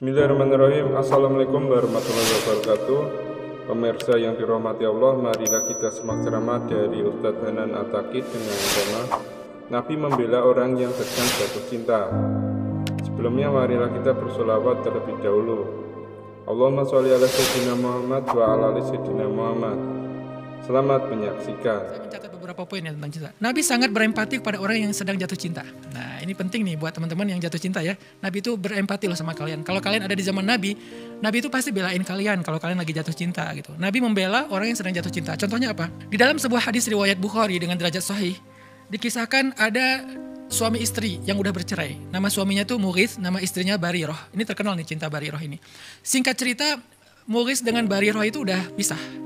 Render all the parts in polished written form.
Bismillahirrahmanirrahim. Assalamualaikum warahmatullahi wabarakatuh. Pemirsa yang dirahmati Allah, marilah kita simak ceramah dari Ustadz Hanan At-Taqi dengan tema Nabi membela orang yang sedang jatuh cinta. Sebelumnya marilah kita bersolawat terlebih dahulu. Allahumma sholli ala sayyidina Muhammad wa ala ali sayyidina Muhammad. Selamat menyaksikan. Saya mencatat beberapa poin ya tentang cinta. Nabi sangat berempati kepada orang yang sedang jatuh cinta. Nah, ini penting nih buat teman-teman yang jatuh cinta ya. Nabi itu berempati loh sama kalian. Kalau kalian ada di zaman Nabi itu pasti belain kalian kalau kalian lagi jatuh cinta gitu. Nabi membela orang yang sedang jatuh cinta. Contohnya apa? Di dalam sebuah hadis riwayat Bukhari dengan derajat sahih, dikisahkan ada suami istri yang udah bercerai. Nama suaminya tuh Mughis, nama istrinya Barirah. Ini terkenal nih cinta Barirah ini. Singkat cerita, Mughis dengan Barirah itu udah pisah.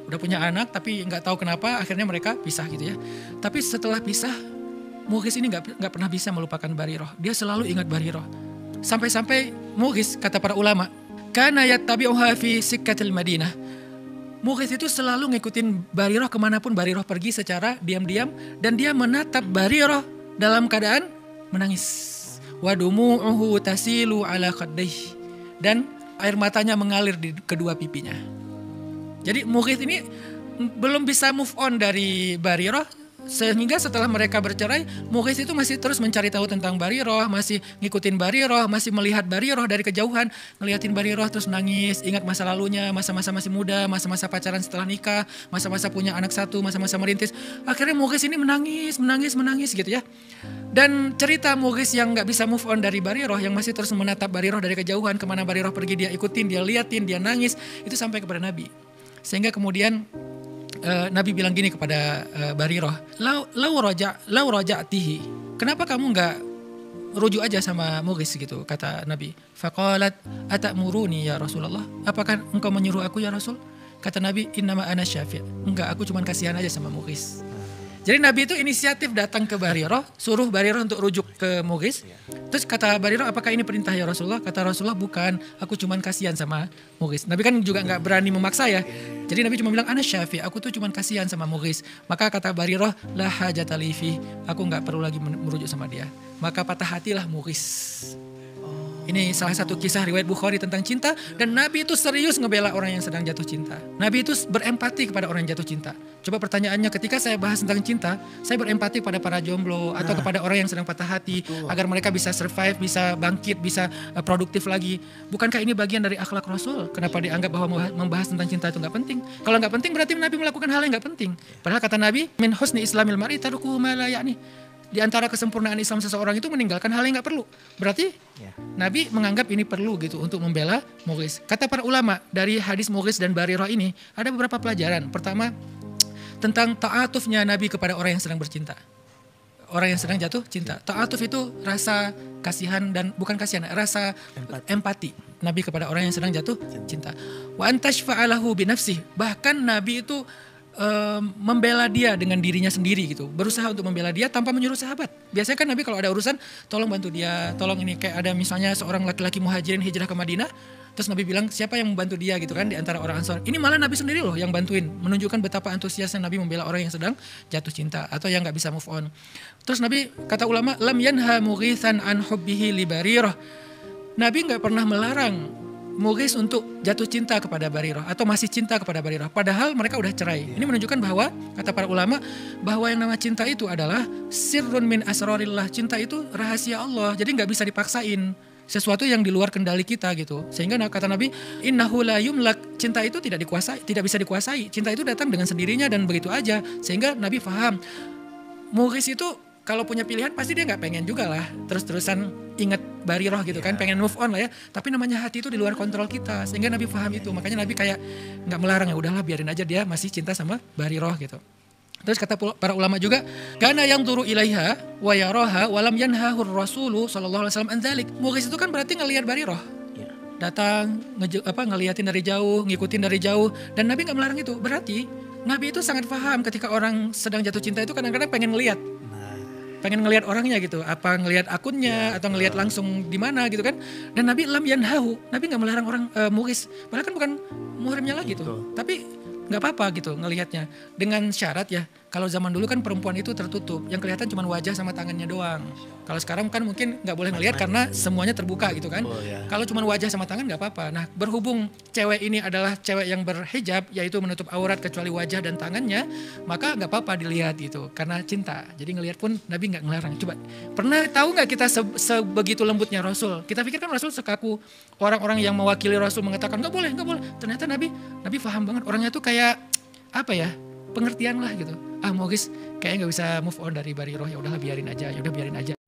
Udah punya anak tapi nggak tahu kenapa akhirnya mereka pisah gitu ya. Tapi setelah pisah, Mughis ini nggak pernah bisa melupakan Barirah. Dia selalu ingat Barirah. Sampai-sampai Mughis, kata para ulama, kana yattabi'uha fi sikkatil Madinah. Mughis itu selalu ngikutin Barirah kemanapun Barirah pergi secara diam-diam, dan dia menatap Barirah dalam keadaan menangis. Wa dumu'uhu tasilu ala khaddayhi, dan air matanya mengalir di kedua pipinya. Jadi Mughis ini belum bisa move on dari Barirah, sehingga setelah mereka bercerai, Mughis itu masih terus mencari tahu tentang Barirah, masih ngikutin Barirah, masih melihat Barirah dari kejauhan, ngeliatin Barirah terus nangis, ingat masa lalunya, masa-masa masih muda, masa-masa pacaran setelah nikah, masa-masa punya anak satu, masa-masa merintis. Akhirnya Mughis ini menangis gitu ya. Dan cerita Mughis yang gak bisa move on dari Barirah, yang masih terus menatap Barirah dari kejauhan, kemana Barirah pergi dia ikutin, dia liatin, dia nangis, itu sampai kepada Nabi. Sehingga kemudian Nabi bilang gini kepada Barirah, lau raja'tihi, kenapa kamu nggak rujuk aja sama Mughis gitu, kata Nabi. Faqalat atamuruni ya Rasulullah, apakah engkau menyuruh aku ya Rasul? Kata Nabi, innama ana syafi', enggak, aku cuma kasihan aja sama Mughis. Jadi Nabi itu inisiatif datang ke Barirah, suruh Barirah untuk rujuk ke Mughis. Terus kata Barirah, apakah ini perintah ya Rasulullah? Kata Rasulullah, bukan, aku cuma kasihan sama Mughis. Nabi kan juga gak berani memaksa ya. Jadi Nabi cuma bilang, ana syafi', aku tuh cuma kasihan sama Mughis. Maka kata Barirah, la hajata li fi, aku gak perlu lagi merujuk sama dia. Maka patah hatilah Mughis. Ini salah satu kisah riwayat Bukhari tentang cinta, dan Nabi itu serius ngebela orang yang sedang jatuh cinta. Nabi itu berempati kepada orang yang jatuh cinta. Coba pertanyaannya, ketika saya bahas tentang cinta, saya berempati pada para jomblo atau kepada orang yang sedang patah hati, agar mereka bisa survive, bisa bangkit, bisa produktif lagi. Bukankah ini bagian dari akhlak Rasul? Kenapa dianggap bahwa membahas tentang cinta itu gak penting? Kalau gak penting berarti Nabi melakukan hal yang gak penting. Padahal kata Nabi, min husni islamil mar'i tarkuhu ma la ya'ni. Di antara kesempurnaan Islam seseorang itu meninggalkan hal yang gak perlu. Berarti Nabi menganggap ini perlu gitu untuk membela Mughis. Kata para ulama, dari hadis Mughis dan Barirah ini ada beberapa pelajaran. Pertama, tentang ta'atufnya Nabi kepada orang yang sedang bercinta. Orang yang sedang jatuh cinta. Ta'atuf itu rasa kasihan, dan bukan kasihan, rasa empati Nabi kepada orang yang sedang jatuh cinta. Wa antashfa'alahu binafsih. Bahkan Nabi itu membela dia dengan dirinya sendiri gitu, berusaha untuk membela dia tanpa menyuruh sahabat. Biasanya kan Nabi kalau ada urusan, tolong bantu dia, tolong ini, kayak ada misalnya seorang laki-laki muhajirin hijrah ke Madinah, terus Nabi bilang siapa yang membantu dia gitu kan di antara orang Ansor. Ini malah Nabi sendiri loh yang bantuin, menunjukkan betapa antusiasnya Nabi membela orang yang sedang jatuh cinta atau yang nggak bisa move on. Terus Nabi, kata ulama, lam yanha Mughithan an hubbihi li Barirah. Nabi nggak pernah melarang Mughis untuk jatuh cinta kepada Barirah atau masih cinta kepada Barirah, padahal mereka udah cerai. Ini menunjukkan bahwa, kata para ulama, bahwa yang nama cinta itu adalah sirrun min asrarillah. Cinta itu rahasia Allah, jadi nggak bisa dipaksain, sesuatu yang di luar kendali kita gitu. Sehingga kata Nabi, innahu la yumlak, cinta itu tidak dikuasai, tidak bisa dikuasai. Cinta itu datang dengan sendirinya dan begitu aja. Sehingga Nabi paham, Mughis itu kalau punya pilihan pasti dia nggak pengen juga lah terus-terusan ingat Barirah gitu kan, pengen move on lah ya. Tapi namanya hati itu di luar kontrol kita, sehingga Nabi paham itu. Makanya Nabi kayak nggak melarang, ya udahlah biarin aja dia masih cinta sama Barirah gitu. Terus kata para ulama juga, kana yang turu ilaiha wa yaraha wa lam yanhahu Rasulu sallallahu alaihi wasallam an dzalik. Mughis itu kan berarti ngelihat Barirah. Datang ngeliatin dari jauh, ngikutin dari jauh, dan Nabi nggak melarang itu. Berarti Nabi itu sangat paham ketika orang sedang jatuh cinta itu kadang-kadang pengen ngelihat orangnya gitu, apa ngelihat akunnya atau ngelihat langsung di mana gitu kan. Dan Nabi lam yanhahu, Nabi nggak melarang orang Mughis, padahal kan bukan muhrimnya lagi tuh, tapi nggak apa-apa gitu ngelihatnya, dengan syarat ya Kalau zaman dulu kan perempuan itu tertutup, yang kelihatan cuma wajah sama tangannya doang. Kalau sekarang kan mungkin nggak boleh ngelihat karena semuanya terbuka gitu kan. Kalau cuma wajah sama tangan nggak apa-apa. Nah berhubung cewek ini adalah cewek yang berhijab, yaitu menutup aurat kecuali wajah dan tangannya, maka nggak apa-apa dilihat gitu karena cinta. Jadi ngelihat pun Nabi nggak ngelarang. Coba pernah tahu nggak kita sebegitu lembutnya Rasul? Kita pikir kan Rasul sekaku orang-orang yang mewakili Rasul mengatakan nggak boleh, nggak boleh. Ternyata Nabi paham banget. Orangnya tuh kayak apa ya? Pengertian lah gitu. Mogis kayaknya nggak bisa move on dari Bariroh, ya udahlah biarin aja.